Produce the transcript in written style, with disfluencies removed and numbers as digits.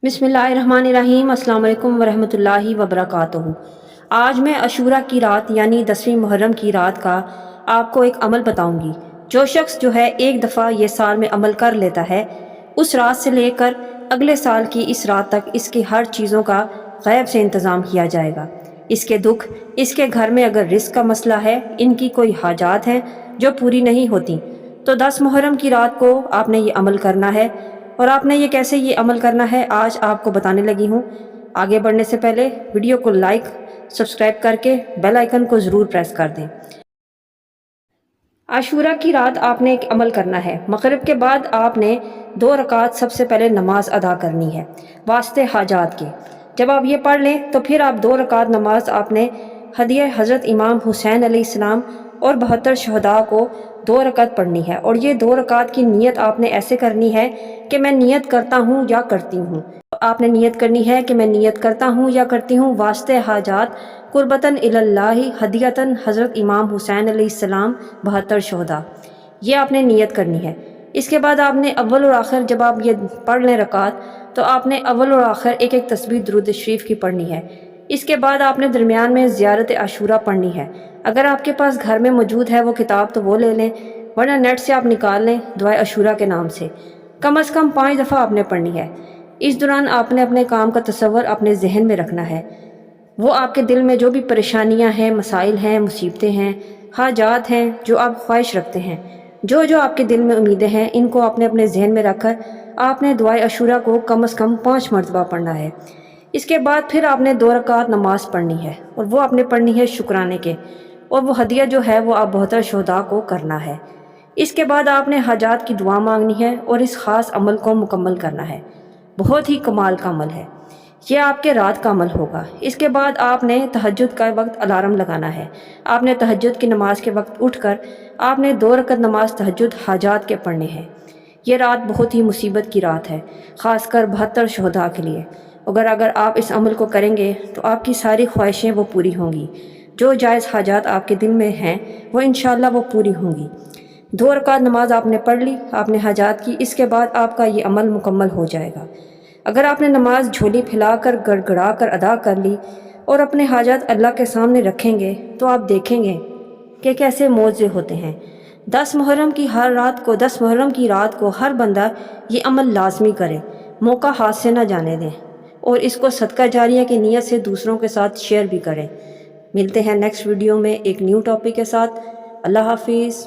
بسم اللہ الرحمن الرحیم۔ السلام علیکم ورحمۃ اللہ وبرکاتہ۔ آج میں عاشورہ کی رات یعنی 10ویں محرم کی رات کا آپ کو ایک عمل بتاؤں گی۔ جو شخص ایک دفعہ یہ سال میں عمل کر لیتا ہے، اس رات سے لے کر اگلے سال کی اس رات تک اس کی ہر چیزوں کا غیب سے انتظام کیا جائے گا۔ اس کے دکھ، اس کے گھر میں اگر رزق کا مسئلہ ہے، ان کی کوئی حاجات ہیں جو پوری نہیں ہوتی، تو 10 محرم کی رات کو آپ نے یہ عمل کرنا ہے۔ اور آپ نے کیسے یہ عمل کرنا ہے آج آپ کو بتانے لگی ہوں۔ آگے بڑھنے سے پہلے ویڈیو کو لائک، سبسکرائب کر کے بیل آئیکن کو ضرور پریس کر دیں۔ عاشورہ کی رات آپ نے ایک عمل کرنا ہے۔ مغرب کے بعد آپ نے 2 رکعت سب سے پہلے نماز ادا کرنی ہے واسطے حاجات کے۔ جب آپ یہ پڑھ لیں تو پھر آپ 2 رکعت نماز آپ نے ہدیہ حضرت امام حسین علیہ السلام اور 72 شہداء کو 2 رکعت پڑھنی ہے۔ اور یہ 2 رکعت کی نیت آپ نے ایسے کرنی ہے کہ میں نیت کرتا ہوں یا کرتی ہوں۔ آپ نے نیت کرنی ہے کہ میں نیت کرتا ہوں یا کرتی ہوں واسطے حاجات قربتاً اللہ ہدیتاً حضرت امام حسین علیہ السلام 72 شہداء، یہ آپ نے نیت کرنی ہے۔ اس کے بعد آپ نے اول اور آخر جب آپ یہ پڑھ لیں رکعت، تو آپ نے اول اور آخر ایک تسبیح درود شریف کی پڑھنی ہے۔ اس کے بعد آپ نے درمیان میں زیارت عاشورہ پڑھنی ہے۔ اگر آپ کے پاس گھر میں موجود ہے وہ کتاب تو وہ لے لیں، ورنہ نیٹ سے آپ نکال لیں دعائے عاشورہ کے نام سے۔ کم از کم 5 دفعہ آپ نے پڑھنی ہے۔ اس دوران آپ نے اپنے کام کا تصور اپنے ذہن میں رکھنا ہے۔ وہ آپ کے دل میں جو بھی پریشانیاں ہیں، مسائل ہیں، مصیبتیں ہیں، حاجات ہیں، جو آپ خواہش رکھتے ہیں، جو آپ کے دل میں امیدیں ہیں، ان کو آپ نے اپنے ذہن میں رکھ کر آپ نے دعائے عاشورہ کو کم از کم 5 مرتبہ پڑھنا ہے۔ اس کے بعد پھر آپ نے 2 رکعت نماز پڑھنی ہے، اور وہ آپ نے پڑھنی ہے شکرانے کے، اور وہ ہدیہ ہے وہ آپ 72 شہداء کو کرنا ہے۔ اس کے بعد آپ نے حاجات کی دعا مانگنی ہے اور اس خاص عمل کو مکمل کرنا ہے۔ بہت ہی کمال کا عمل ہے یہ، آپ کے رات کا عمل ہوگا۔ اس کے بعد آپ نے تہجد کا وقت الارم لگانا ہے۔ آپ نے تہجد کی نماز کے وقت اٹھ کر آپ نے 2 رکعت نماز تہجد حاجات کے پڑھنے ہیں۔ یہ رات بہت ہی مصیبت کی رات ہے، خاص کر 72 شہداء کے لیے۔ اگر آپ اس عمل کو کریں گے تو آپ کی ساری خواہشیں وہ پوری ہوں گی، جو جائز حاجات آپ کے دل میں ہیں وہ انشاءاللہ وہ پوری ہوں گی۔ 2 رکعت نماز آپ نے پڑھ لی، آپ نے حاجات کی، اس کے بعد آپ کا یہ عمل مکمل ہو جائے گا۔ اگر آپ نے نماز جھولی پھیلا کر گڑ گڑا کر ادا کر لی اور اپنے حاجات اللہ کے سامنے رکھیں گے تو آپ دیکھیں گے کہ کیسے معجزے ہوتے ہیں۔ 10 محرم کی رات کو ہر بندہ یہ عمل لازمی کرے، موقع ہاتھ سے نہ جانے دیں، اور اس کو صدقہ جاریہ کی نیت سے دوسروں کے ساتھ شیئر بھی کریں۔ ملتے ہیں نیکسٹ ویڈیو میں ایک نیو ٹاپک کے ساتھ۔ اللہ حافظ۔